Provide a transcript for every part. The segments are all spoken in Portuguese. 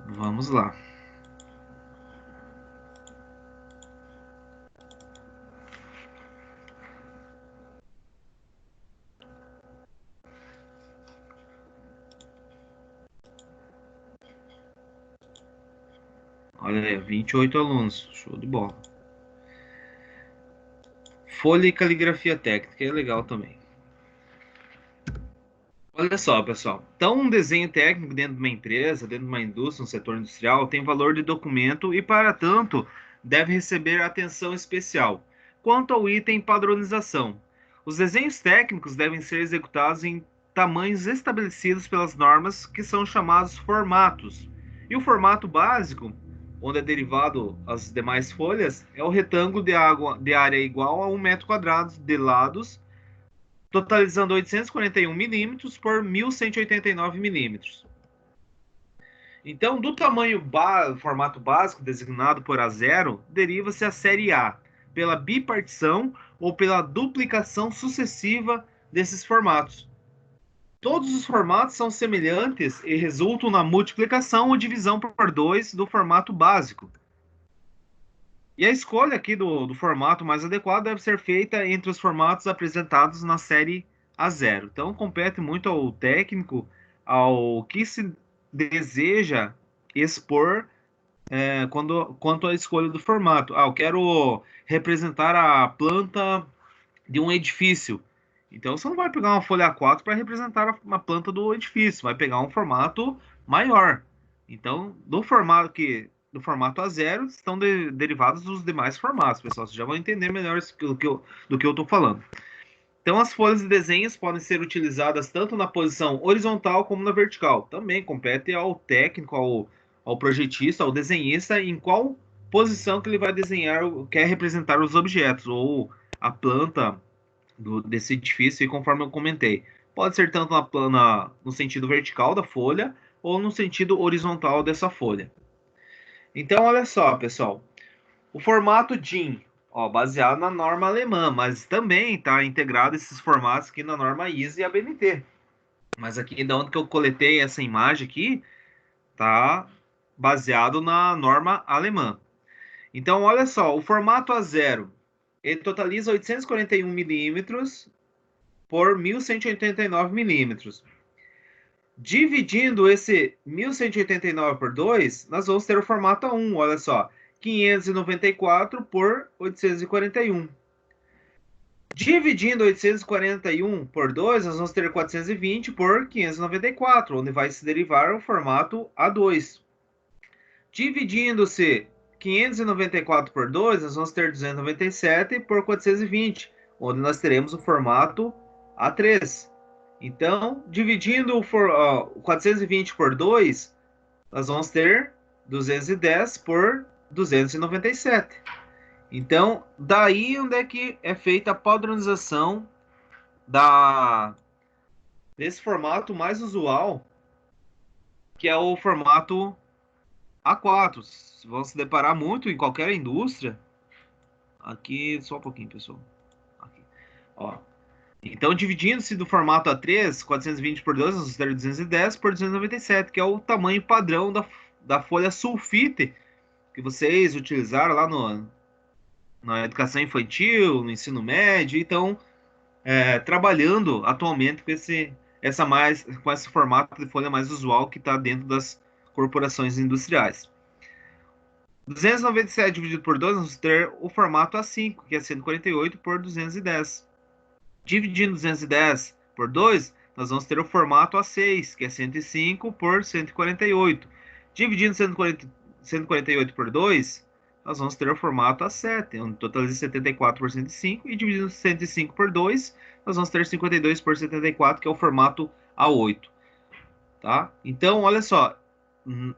Vamos lá. Olha aí, 28 alunos. Show de bola. Folha e caligrafia técnica é legal também. Olha só, pessoal. Então, um desenho técnico dentro de uma empresa, dentro de uma indústria, um setor industrial, tem valor de documento e, para tanto, deve receber atenção especial. Quanto ao item padronização, os desenhos técnicos devem ser executados em tamanhos estabelecidos pelas normas, que são chamados formatos. E o formato básico, onde é derivado as demais folhas, é o retângulo de área igual a 1 metro quadrado de lados, totalizando 841 milímetros por 1189 milímetros. Então, do formato básico designado por A0, deriva-se a série A, pela bipartição ou pela duplicação sucessiva desses formatos. Todos os formatos são semelhantes e resultam na multiplicação ou divisão por 2 do formato básico. E a escolha aqui do formato mais adequado deve ser feita entre os formatos apresentados na série A0. Então, compete muito ao técnico, ao que se deseja expor quanto à escolha do formato. Eu quero representar a planta de um edifício. Então, você não vai pegar uma folha A4 para representar uma planta do edifício, vai pegar um formato maior. Então, do formato A0 estão derivados dos demais formatos, pessoal. Vocês já vão entender melhor do que eu estou falando. Então, as folhas de desenhos podem ser utilizadas tanto na posição horizontal como na vertical. Também compete ao técnico, ao projetista, ao desenhista, em qual posição que ele vai desenhar, quer representar os objetos, ou a planta desse edifício, e conforme eu comentei. Pode ser tanto no sentido vertical da folha, ou no sentido horizontal dessa folha. Então, olha só, pessoal. O formato DIN, ó, baseado na norma alemã, mas também está integrado esses formatos aqui na norma ISO e ABNT. Mas aqui, da onde que eu coletei essa imagem aqui, tá baseado na norma alemã. Então, olha só, o formato A0, ele totaliza 841 milímetros por 1189 milímetros. Dividindo esse 1189 por 2, nós vamos ter o formato A1, olha só, 594 por 841. Dividindo 841 por 2, nós vamos ter 420 por 594, onde vai se derivar o formato A2. Dividindo-se 594 por 2, nós vamos ter 297 por 420, onde nós teremos o formato A3. Então, dividindo o 420 por 2, nós vamos ter 210 por 297. Então, daí onde é que é feita a padronização desse formato mais usual, que é o formato A4. Vão se deparar muito em qualquer indústria. Aqui, só um pouquinho, pessoal. Aqui. Ó. Então, dividindo-se do formato A3, 420 por 2, nós vamos ter 210 por 297, que é o tamanho padrão da folha sulfite que vocês utilizaram lá na educação infantil, no ensino médio. Então, trabalhando atualmente com esse formato de folha mais usual que está dentro das corporações industriais. 297 dividido por 2, nós vamos ter o formato A5, que é 148 por 210. Dividindo 210 por 2, nós vamos ter o formato A6, que é 105 por 148. Dividindo 148 por 2, nós vamos ter o formato A7, onde totaliza 74 por 105. E dividindo 105 por 2, nós vamos ter 52 por 74, que é o formato A8. Tá? Então, olha só,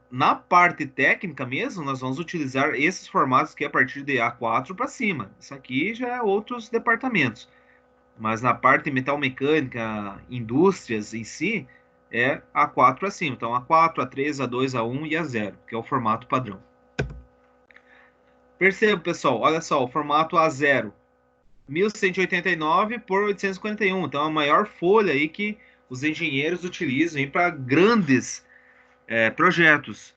na parte técnica mesmo, nós vamos utilizar esses formatos que é a partir de A4 para cima. Isso aqui já é outros departamentos. Mas na parte metal mecânica, indústrias em si, é A4 para cima. Então, A4, A3, A2, A1 e A0, que é o formato padrão. Perceba, pessoal, olha só, o formato A0, 1189 por 841. Então, a maior folha aí que os engenheiros utilizam para grandes projetos.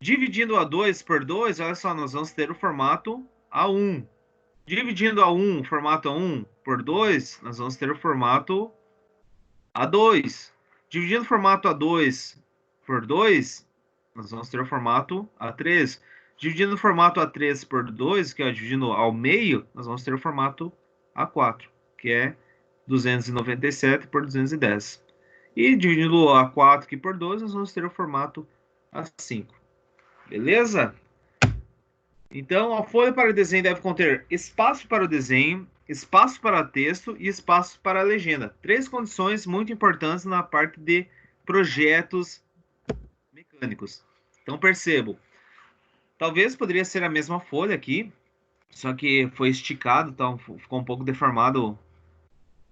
Dividindo A2 por 2, olha só, nós vamos ter o formato A1. Dividindo A1, o formato A1 por 2, nós vamos ter o formato A2. Dividindo o formato A2 por 2, nós vamos ter o formato A3. Dividindo o formato A3 por 2, que é dividindo ao meio, nós vamos ter o formato A4, que é 297 por 210. E dividindo o A4 aqui por 2, nós vamos ter o formato A5. Beleza? Então, a folha para o desenho deve conter espaço para o desenho, espaço para texto e espaço para a legenda. Três condições muito importantes na parte de projetos mecânicos. Então, percebo. Talvez poderia ser a mesma folha aqui, só que foi esticado, então ficou um pouco deformado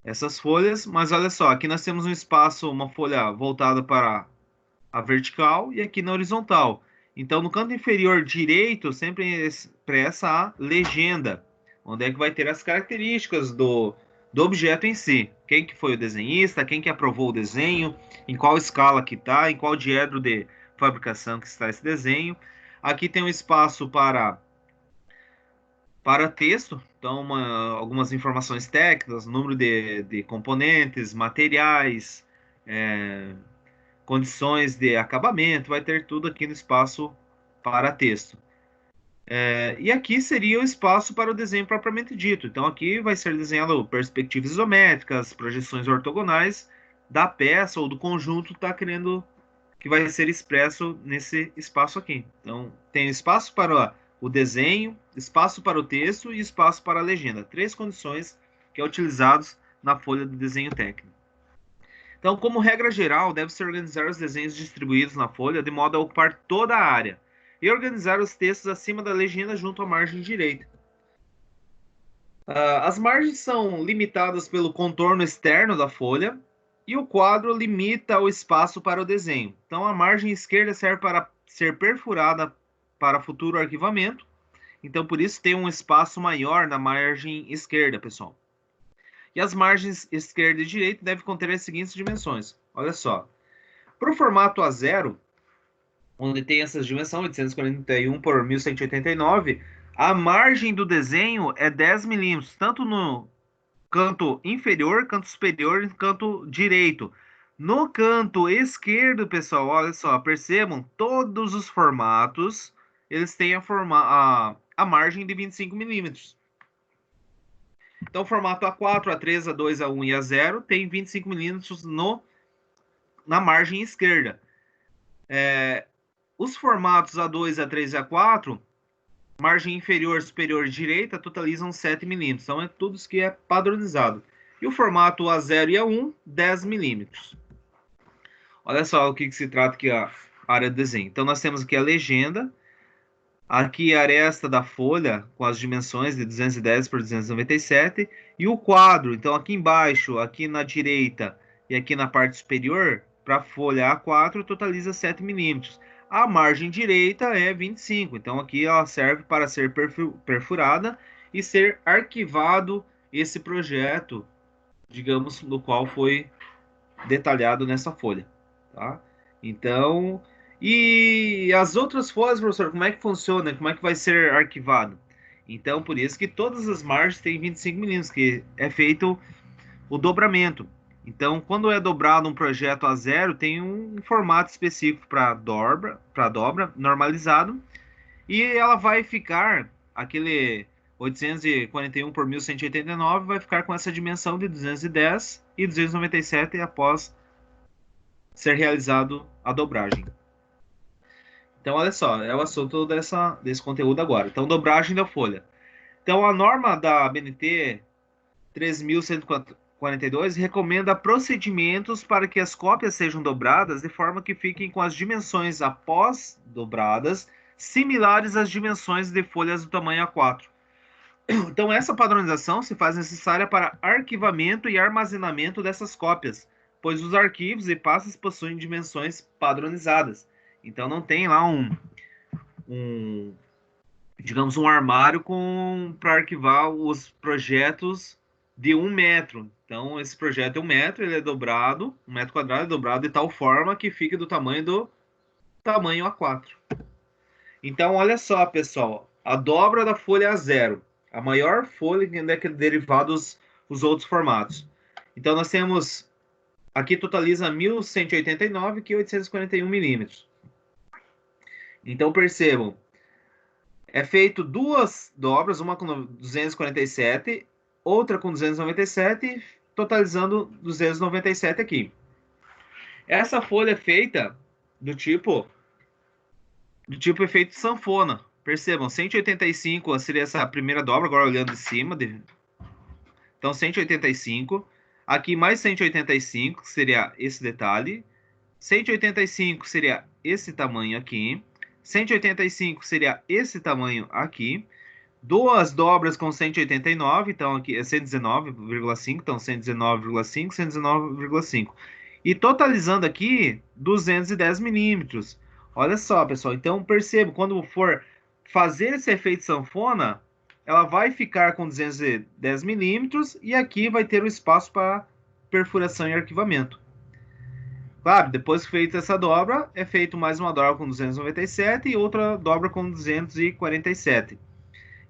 essas folhas. Mas olha só, aqui nós temos um espaço, uma folha voltada para a vertical e aqui na horizontal. Então, no canto inferior direito, sempre expressa a legenda, onde é que vai ter as características do objeto em si. Quem que foi o desenhista, quem que aprovou o desenho, em qual escala que está, em qual diedro de fabricação que está esse desenho. Aqui tem um espaço para texto, então algumas informações técnicas, número de componentes, materiais, condições de acabamento, vai ter tudo aqui no espaço para texto. E aqui seria o espaço para o desenho propriamente dito. Então aqui vai ser desenhado perspectivas isométricas, projeções ortogonais da peça ou do conjunto que está querendo que vai ser expresso nesse espaço aqui. Então tem espaço para o desenho, espaço para o texto e espaço para a legenda. Três condições que é utilizados na folha de desenho técnico. Então, como regra geral, deve-se organizar os desenhos distribuídos na folha de modo a ocupar toda a área e organizar os textos acima da legenda junto à margem direita. As margens são limitadas pelo contorno externo da folha e o quadro limita o espaço para o desenho. Então, a margem esquerda serve para ser perfurada para futuro arquivamento. Então, por isso tem um espaço maior na margem esquerda, pessoal. E as margens esquerda e direita devem conter as seguintes dimensões. Olha só. Para o formato A0, onde tem essas dimensões, 841 por 1189, a margem do desenho é 10 milímetros, tanto no canto inferior, canto superior e canto direito. No canto esquerdo, pessoal, olha só, percebam, todos os formatos, eles têm a margem de 25 milímetros. Então, o formato A4, A3, A2, A1 e A0 tem 25 milímetros na margem esquerda. Os formatos A2, A3 e A4, margem inferior, superior e direita, totalizam 7 milímetros. Então, é tudo isso que é padronizado. E o formato A0 e A1, 10 milímetros. Olha só o que se trata aqui a área de desenho. Então, nós temos aqui a legenda. Aqui a aresta da folha com as dimensões de 210 por 297 e o quadro. Então aqui embaixo, aqui na direita e aqui na parte superior, para a folha A4 totaliza 7 milímetros. A margem direita é 25, então aqui ela serve para ser perfurada e ser arquivado esse projeto, digamos, no qual foi detalhado nessa folha, tá? Então, e as outras folhas, professor, como é que funciona? Como é que vai ser arquivado? Então, por isso que todas as margens têm 25 milímetros, que é feito o dobramento. Então, quando é dobrado um projeto A0, tem um formato específico para dobra normalizado, e ela vai ficar, aquele 841 por 1189, vai ficar com essa dimensão de 210 e 297 após ser realizado a dobragem. Então, olha só, é o assunto desse conteúdo agora. Então, dobragem da folha. Então, a norma da BNT 3.142 recomenda procedimentos para que as cópias sejam dobradas de forma que fiquem com as dimensões após dobradas similares às dimensões de folhas do tamanho A4. Então, essa padronização se faz necessária para arquivamento e armazenamento dessas cópias, pois os arquivos e pastas possuem dimensões padronizadas. Então, não tem lá digamos, um armário para arquivar os projetos de 1 metro. Então, esse projeto é 1 metro, ele é dobrado, 1 metro quadrado é dobrado de tal forma que fica do tamanho A4. Então, olha só, pessoal, a dobra da folha A0, a maior folha que é derivados os outros formatos. Então, nós temos, aqui totaliza 1.189, que é 841 milímetros. Então, percebam, é feito duas dobras, uma com 247, outra com 297, totalizando 297 aqui. Essa folha é feita do tipo efeito sanfona. Percebam, 185 seria essa primeira dobra, agora olhando de cima. Então, 185. Aqui mais 185, que seria esse detalhe. 185 seria esse tamanho aqui. 185 seria esse tamanho aqui. Duas dobras com 189, então aqui é 119,5, então 119,5, 119,5. E totalizando aqui 210 milímetros. Olha só, pessoal. Então percebo, quando for fazer esse efeito sanfona, ela vai ficar com 210 milímetros e aqui vai ter o espaço para perfuração e arquivamento. Claro, depois que feita essa dobra, é feito mais uma dobra com 297 e outra dobra com 247.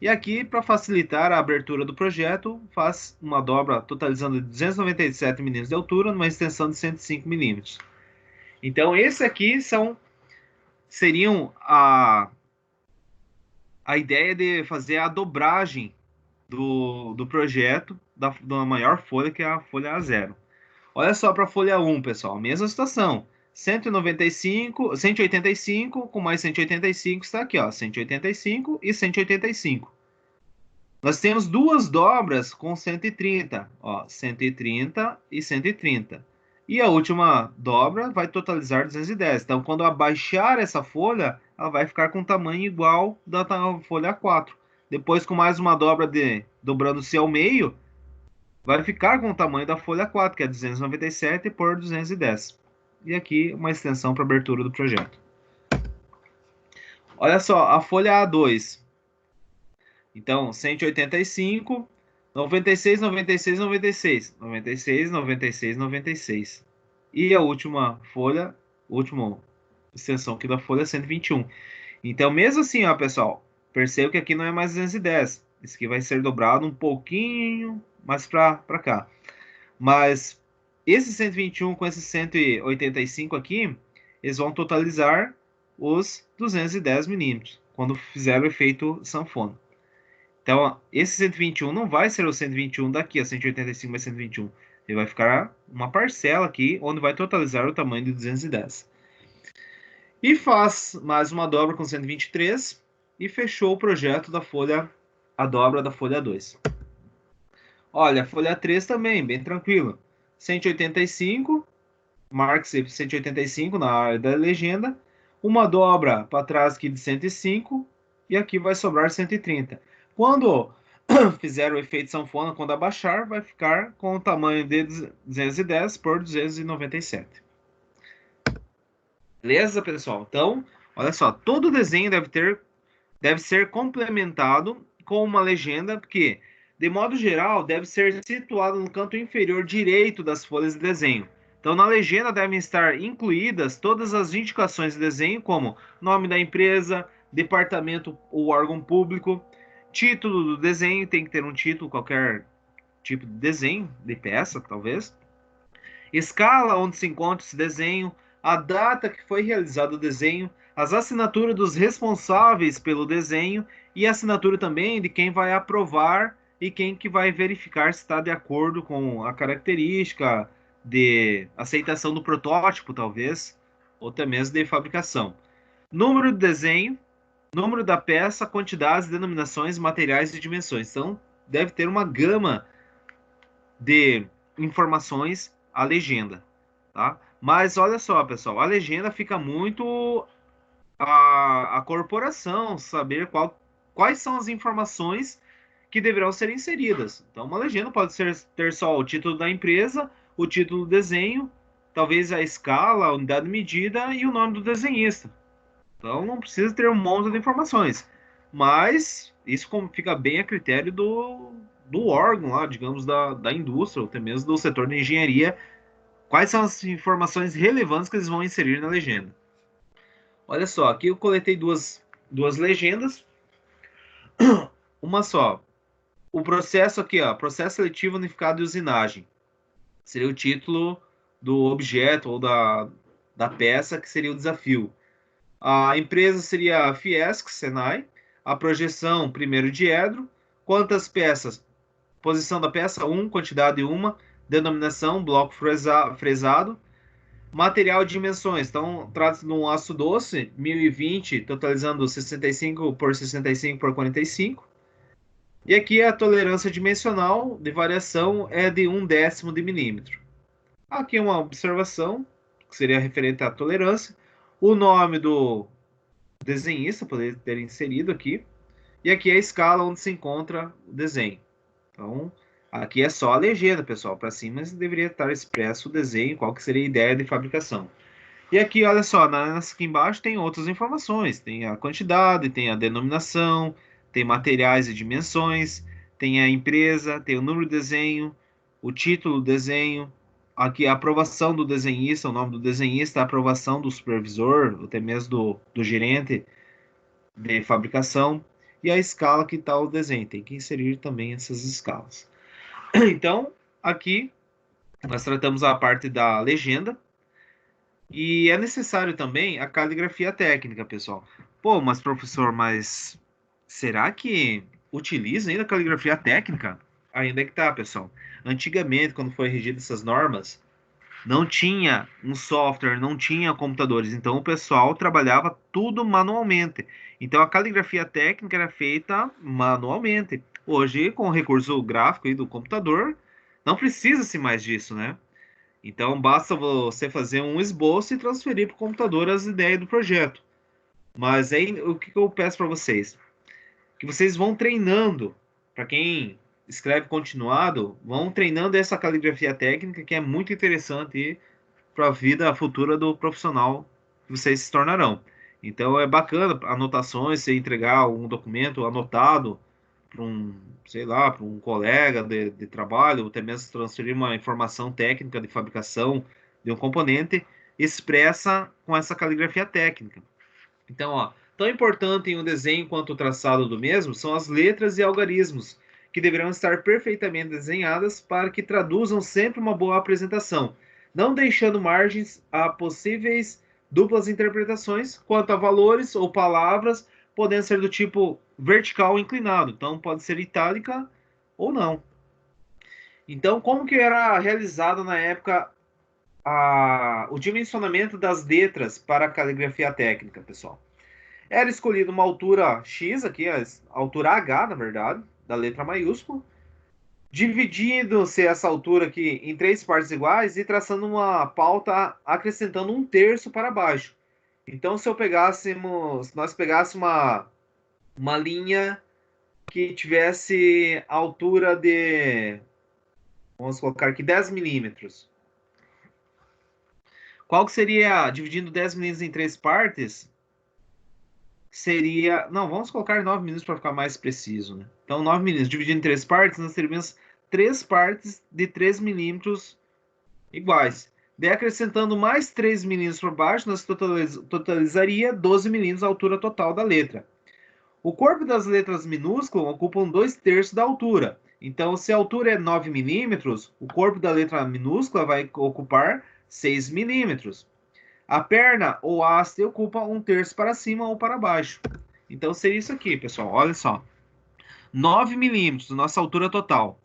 E aqui, para facilitar a abertura do projeto, faz uma dobra totalizando 297 milímetros de altura, numa extensão de 105 milímetros. Então, esse aqui seriam a ideia de fazer a dobragem do projeto da maior folha, que é a folha A0. Olha só para a folha 1, pessoal, mesma situação. 195, 185 com mais 185 está aqui, ó, 185 e 185. Nós temos duas dobras com 130, ó, 130 e 130. E a última dobra vai totalizar 210. Então, quando abaixar essa folha, ela vai ficar com tamanho igual da folha 4. Depois, com mais uma dobra dobrando-se ao meio, vai ficar com o tamanho da folha 4, que é 297 por 210. E aqui uma extensão para abertura do projeto. Olha só, a folha A2. Então, 185, 96, 96, 96, 96, 96, 96. E a última folha, última extensão aqui da folha, 121. Então, mesmo assim, ó, pessoal, perceba que aqui não é mais 210. Isso aqui vai ser dobrado um pouquinho mais para cá. Mas esse 121 com esse 185 aqui, eles vão totalizar os 210 milímetros, quando fizer o efeito sanfona. Então, esse 121 não vai ser o 121 daqui, a 185 mais 121. Ele vai ficar uma parcela aqui, onde vai totalizar o tamanho de 210. E faz mais uma dobra com 123 e fechou o projeto da folha, a dobra da folha 2. Olha, a folha 3 também, bem tranquilo. 185, marque-se 185 na área da legenda. Uma dobra para trás aqui de 105 e aqui vai sobrar 130. Quando fizer o efeito sanfona, quando abaixar, vai ficar com o tamanho de 210 por 297. Beleza, pessoal? Então, olha só, todo desenho deve ser complementado com uma legenda, porque, de modo geral, deve ser situado no canto inferior direito das folhas de desenho. Então, na legenda devem estar incluídas todas as indicações de desenho, como nome da empresa, departamento ou órgão público, título do desenho, tem que ter um título, qualquer tipo de desenho, de peça, talvez. Escala onde se encontra esse desenho, a data que foi realizado o desenho, as assinaturas dos responsáveis pelo desenho e a assinatura também de quem vai aprovar e quem que vai verificar se está de acordo com a característica de aceitação do protótipo, talvez, ou até mesmo de fabricação. Número do desenho, número da peça, quantidades, denominações, materiais e dimensões. Então, deve ter uma gama de informações a legenda, tá? Mas olha só, pessoal, a legenda fica muito a corporação saber quais são as informações que deverão ser inseridas. Então, uma legenda pode ter só o título da empresa, o título do desenho, talvez a escala, a unidade de medida e o nome do desenhista. Então não precisa ter um monte de informações. Mas isso fica bem a critério do órgão lá, digamos, da indústria, ou até mesmo do setor de engenharia. Quais são as informações relevantes que eles vão inserir na legenda? Olha só, aqui eu coletei duas duas legendas, uma só. O processo aqui, ó, processo seletivo unificado de usinagem, seria o título do objeto ou da peça, que seria o desafio. A empresa seria a Fiesc, Senai. A projeção, primeiro diedro. Quantas peças? Posição da peça, 1, quantidade uma. Denominação, bloco fresado. Material de dimensões, então trata-se de um aço doce, 1020, totalizando 65 por 65 por 45. E aqui a tolerância dimensional de variação é de 1/10 de milímetro. Aqui uma observação, que seria referente à tolerância. O nome do desenhista, poderia ter inserido aqui. E aqui é a escala onde se encontra o desenho. Então, aqui é só a legenda, pessoal. Para cima deveria estar expresso o desenho, qual que seria a ideia de fabricação. E aqui, olha só, aqui embaixo tem outras informações. Tem a quantidade, tem a denominação, tem materiais e dimensões, tem a empresa, tem o número de desenho, o título do desenho, aqui a aprovação do desenhista, o nome do desenhista, a aprovação do supervisor, até mesmo do gerente de fabricação, e a escala que está o desenho. Tem que inserir também essas escalas. Então, aqui nós tratamos a parte da legenda, e é necessário também a caligrafia técnica, pessoal. Pô, mas professor, mas será que utiliza ainda a caligrafia técnica? Ainda é que tá, pessoal. Antigamente, quando foi regida essas normas, não tinha um software, não tinha computadores, então o pessoal trabalhava tudo manualmente. Então a caligrafia técnica era feita manualmente. Hoje, com o recurso gráfico e do computador, não precisa-se mais disso, né? Então basta você fazer um esboço e transferir para o computador as ideias do projeto. Mas aí o que eu peço para vocês? Que vocês vão treinando, para quem escreve continuado, vão treinando essa caligrafia técnica, que é muito interessante para a vida futura do profissional que vocês se tornarão. Então é bacana anotações, você entregar um documento anotado para um, sei lá, para um colega de trabalho, ou até mesmo transferir uma informação técnica de fabricação de um componente, expressa com essa caligrafia técnica. Então, ó, tão importante em um desenho quanto o traçado do mesmo são as letras e algarismos, que deverão estar perfeitamente desenhadas para que traduzam sempre uma boa apresentação, não deixando margens a possíveis duplas interpretações quanto a valores ou palavras, podendo ser do tipo vertical ou inclinado, então pode ser itálica ou não. Então, como que era realizado na época o dimensionamento das letras para a caligrafia técnica, pessoal? Era escolhida uma altura X, aqui, a altura H, na verdade, da letra maiúscula, dividindo-se essa altura aqui em três partes iguais e traçando uma pauta acrescentando 1/3 para baixo. Então, se nós pegássemos uma linha que tivesse altura de, vamos colocar aqui, 10 milímetros. Qual que seria, dividindo 10 milímetros em três partes, seria. Não, vamos colocar 9 milímetros para ficar mais preciso, né? Então, 9 milímetros dividido em três partes, nós teríamos três partes de 3 milímetros iguais. Daí, acrescentando mais 3 milímetros por baixo, nós totalizaria 12 milímetros a altura total da letra. O corpo das letras minúsculas ocupam 2/3 da altura. Então, se a altura é 9 milímetros, o corpo da letra minúscula vai ocupar 6 milímetros. A perna ou haste ocupa 1/3 para cima ou para baixo. Então seria isso aqui, pessoal. Olha só. 9 milímetros, nossa altura total.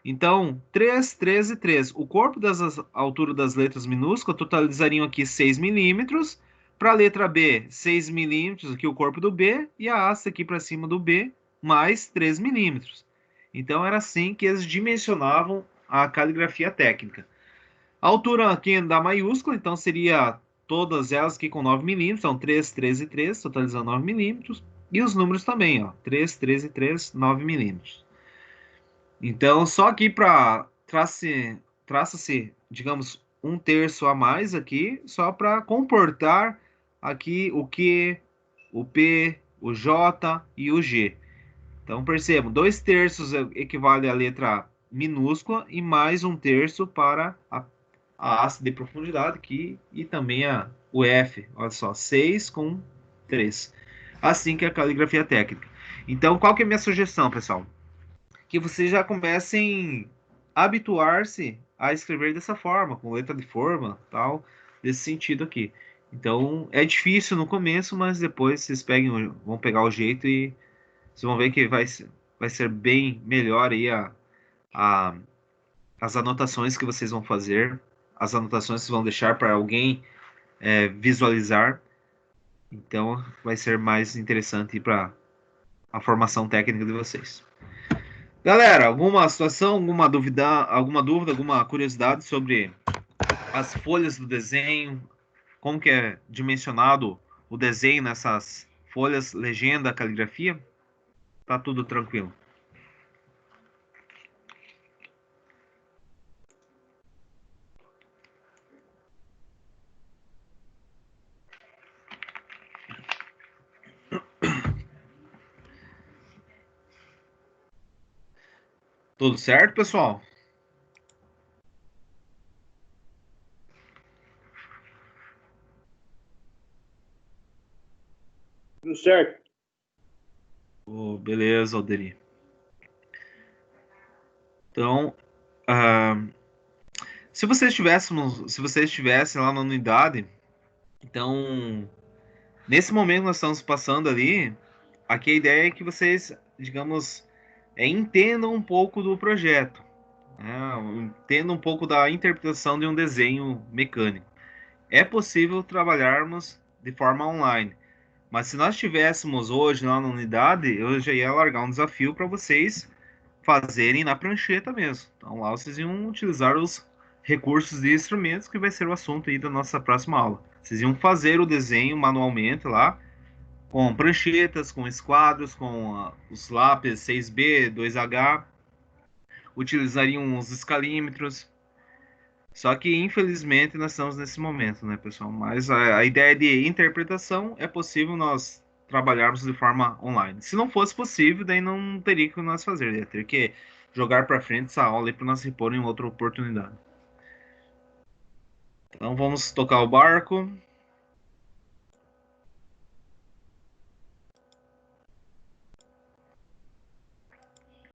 Então, 3, 13 e 3. O corpo das alturas das letras minúsculas totalizariam aqui 6 milímetros. Para a letra B, 6 milímetros, aqui o corpo do B. E a haste aqui para cima do B, mais 3 milímetros. Então, era assim que eles dimensionavam a caligrafia técnica. A altura aqui da maiúscula, então seria todas elas aqui com 9 milímetros, então 3, 13 e 3, totalizando 9 milímetros. E os números também, ó, 3, 13 e 3, 9 milímetros. Então, só aqui para traça-se, digamos, 1/3 a mais aqui, só para comportar aqui o Q, o P, o J e o G. Então, percebam, 2/3 equivale à letra minúscula e mais 1/3 para a haste de profundidade aqui e também o F. Olha só, 6 com 3. assim que a caligrafia técnica. Então, qual que é a minha sugestão, pessoal? Que vocês já comecem a habituar-se a escrever dessa forma, com letra de forma, tal, desse sentido aqui. Então, é difícil no começo, mas depois vocês vão pegar o jeito e vocês vão ver que vai ser bem melhor aí a, as anotações que vocês vão fazer, as anotações que vocês vão deixar para alguém visualizar. Então, vai ser mais interessante para a formação técnica de vocês. Galera, alguma situação, alguma dúvida, alguma curiosidade sobre as folhas do desenho, como que é dimensionado o desenho nessas folhas, legenda, caligrafia? Tá tudo tranquilo. Tudo certo, pessoal? Tudo certo. Oh, beleza, Alderi. Então, se vocês estivessem lá na unidade, então, nesse momento nós estamos passando ali, aqui a ideia é que vocês, digamos, entendam um pouco do projeto, né? Entendam um pouco da interpretação de um desenho mecânico. É possível trabalharmos de forma online, mas se nós estivéssemos hoje lá na unidade, eu já ia largar um desafio para vocês fazerem na prancheta mesmo. Então lá vocês iam utilizar os recursos de instrumentos, que vai ser o assunto aí da nossa próxima aula. Vocês iam fazer o desenho manualmente lá, com pranchetas, com esquadros, com os lápis 6B, 2H, utilizariam os escalímetros. Só que, infelizmente, nós estamos nesse momento, né, pessoal? Mas a ideia de interpretação é possível nós trabalharmos de forma online. Se não fosse possível, daí não teria que nós fazer. Ia ter que jogar para frente essa aula para nós repor em outra oportunidade. Então, vamos tocar o barco.